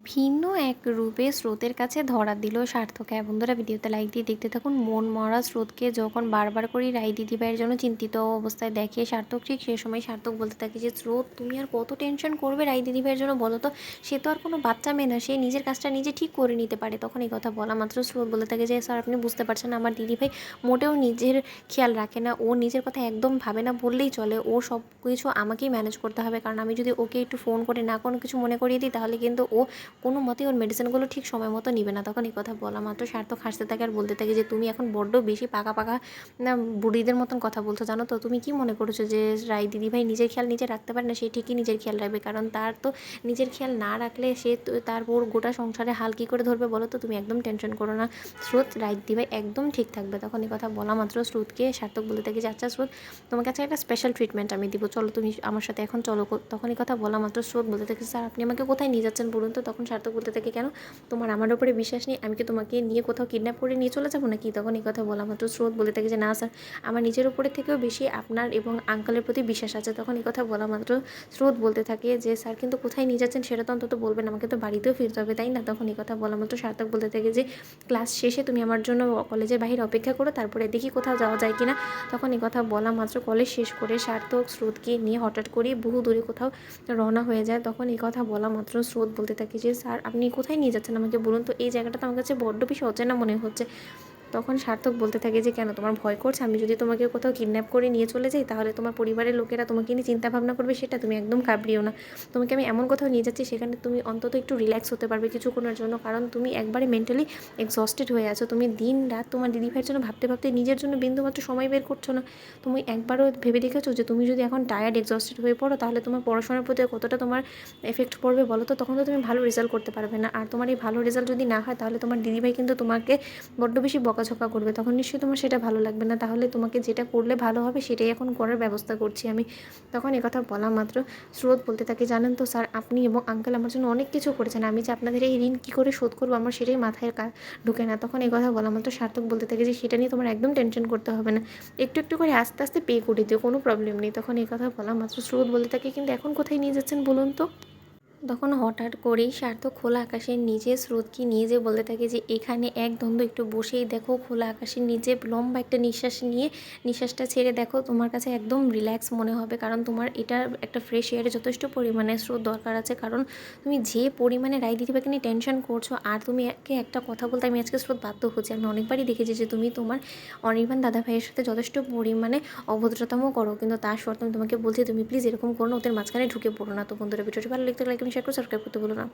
ভিন্ন এক রূপে স্রোতের কাছে ধরা দিল সার্থক। হ্যাঁ বন্ধুরা, ভিডিওতে লাইক দিয়ে দেখতে থাকুন। মন মরা স্রোতকে যখন বারবার করে রায় দিদিভাইয়ের জন্য চিন্তিত অবস্থায় দেখে সার্থক, ঠিক সেই সময় সার্থক বলতে থাকে যে স্রোত, তুমি আর কত টেনশন করবে রায় দিদিভাইয়ের জন্য বলো তো? সে তো আর কোনো বাচ্চা মেয়ে না, সে নিজের কাজটা নিজে ঠিক করে নিতে পারে। তখন এই কথা বলা মাত্র স্রোত বলতে থাকে যে স্যার, আপনি বুঝতে পারছেন না, আমার দিদিভাই মোটেও নিজের খেয়াল রাখে না, ও নিজের কথা একদম ভাবে না বললেই চলে। ও সব কিছু আমাকেই ম্যানেজ করতে হবে, কারণ আমি যদি ওকে একটু ফোন করে না কোনো কিছু মনে করিয়ে দিই, তাহলে কিন্তু ও কোনো মতেই ওর মেডিসিনগুলো ঠিক সময় মতো নিবে না। তখন এই কথা বলা মাত্র সার্থক হাসতে থাকে আর বলতে থাকে যে তুমি এখন বড্ড বেশি পাকা পাকা না বুড়িদের মতন কথা বলছো, জানো তো? তুমি কি মনে করছো যে রায় দিদিভাই নিজের খেয়াল নিজে রাখতে পারে না? সে ঠিকই নিজের খেয়াল রাখবে, কারণ তার তো নিজের খেয়াল না রাখলে সে তার ওর গোটা সংসারে হাল কী করে ধরবে বলো তো? তুমি একদম টেনশন করো না স্রোত, রায় দিদিভাই একদম ঠিক থাকবে। তখন এই কথা বলা মাত্র স্রোতকে সার্থক বলতে থাকে যে আচ্ছা স্রোত, তোমার কাছে একটা স্পেশাল ট্রিটমেন্ট আমি দিব, চলো তুমি আমার সাথে এখন চলো। তখন এই কথা বলা মাত্র স্রোত বলতে থাকে স্যার, আপনি আমাকে কোথায় নিয়ে যাচ্ছেন বলুন তো? তখন সার্থক বলতে থাকে কেন, তোমার আমার উপরে বিশ্বাস নেই? আমি কি তোমাকে নিয়ে কোথাও কিডন্যাপ করে নিয়ে চলে যাবো নাকি? তখন এই কথা বলা মাত্র স্রোত বলে থাকে যে না স্যার, আমার নিজের উপরে থেকেও বেশি আপনার এবং আঙ্কেলের প্রতি বিশ্বাস আছে। তখন এই কথা বলা মাত্র স্রোত বলতে থাকে যে স্যার, কিন্তু কোথায় নিয়ে যাচ্ছেন সেটা তো অন্তত বলবেন, আমাকে তো বাড়িতেও ফিরতে হবে তাই না? তখন এই কথা বলা মাত্র সার্থক বলতে থাকে যে ক্লাস শেষে তুমি আমার জন্য কলেজের বাহিরে অপেক্ষা করো, তারপরে দেখি কোথাও যাওয়া যায় কিনা। তখন এই কথা বলা মাত্র কলেজ শেষ করে সার্থক স্রোতকে নিয়ে হঠাৎ করেই বহু দূরে কোথাও রওনা হয়ে যায়। তখন এই কথা বলা মাত্র স্রোত বলতে থাকে যে স্যার, আপনি কোথায় নিয়ে যাচ্ছেন আমাকে বলুন তো? এই জায়গাটা তো আমার কাছে বড্ড বেশি অচেনা মনে হচ্ছে। তখন সার্থক বলতে থাকে যে কেন, তোমার ভয় করছে আমি যদি তোমাকে কোথাও কিডন্যাপ করে নিয়ে চলে যাই, তাহলে তোমার পরিবারের লোকেরা তোমাকে নিয়ে চিন্তা ভাবনা করবে? সেটা তুমি একদম ঘাবড়িও না। তোমাকে আমি এমন কোথাও নিয়ে যাচ্ছি সেখানে তুমি অন্তত একটু রিল্যাক্স হতে পারবে কিছুক্ষণের জন্য, কারণ তুমি একবারে মেন্টালি এক্সস্টেড হয়ে আছো। তুমি দিন রাত তোমার দিদিভাইয়ের জন্য ভাবতে ভাবতে নিজের জন্য বিন্দুমাত্র সময় বের করছো না। তুমি একবারও ভেবে দেখেছো যে তুমি যদি এখন টায়ার্ড এক্সস্টেড হয়ে পড়ো, তাহলে তোমার পড়াশোনার প্রতি কতটা তোমার এফেক্ট পড়বে বলো তো? তখন তো তুমি ভালো রেজাল্ট করতে পারবে না, আর তোমার এই ভালো রেজাল্ট যদি না হয়, তাহলে তোমার দিদিভাই কিন্তু তোমাকে বড্ড বেশি বকাঝকা করবে। তখন নিশ্চয়ই তোমার সেটা ভালো লাগবে না। তাহলে তোমাকে যেটা করলে ভালো হবে সেটাই এখন করার ব্যবস্থা করছি আমি। তখন একথা বলা মাত্র স্রোত বলতে থাকে জানেন তো স্যার, আপনি এবং আঙ্কেল আমার জন্য অনেক কিছু করেছেন, আমি যে আপনাদের এই ঋণ কী করে শোধ করবো আমার সেটাই মাথায় ঢুকে না। তখন এই কথা বলা মাত্র সার্থক বলতে থাকে যে সেটা নিয়ে তোমার একদম টেনশন করতে হবে না, একটু একটু করে আস্তে আস্তে পে করে দিও, কোনো প্রবলেম নেই। তখন এই কথা বলা মাত্র স্রোত বলতে থাকে কিন্তু এখন কোথায় নিয়ে যাচ্ছেন বলুন তো? তখন হঠাৎ করেই সার্থক খোলা আকাশের নিচে স্রোতকে নিয়ে যেয়ে বলতে থাকে যে এখানে এক দ্বন্দ্ব একটু বসেই দেখো, খোলা আকাশের নিচে লম্বা একটা নিঃশ্বাস নিয়ে নিঃশ্বাসটা ছেড়ে দেখো, তোমার কাছে একদম রিল্যাক্স মনে হবে, কারণ তোমার এটা একটা ফ্রেশ এয়ারে যথেষ্ট পরিমাণে স্রোত দরকার আছে। কারণ তুমি যে পরিমাণে রায় দিদিভাইকে নিয়ে টেনশন করছো, আর তুমি একে একটা কথা বলতে আমি আজকে স্রোত বাধ্য হচ্ছে। আমি অনেকবারই দেখেছি যে তুমি তোমার অনির্বাণ দাদা ভাইয়ের সাথে যথেষ্ট পরিমাণে অভদ্রতামও করো, কিন্তু তার সত্ত্বেও আমি তোমাকে বলছি তুমি প্লিজ এরকম করো না, ওদের মাঝখানে ঢুকে পড়ো না। তো বন্ধুরা, ভিডিওটি ভালো লাগতে লাইক এবং শেয়ার করে সাবস্ক্রাইব করতে ভুলো না।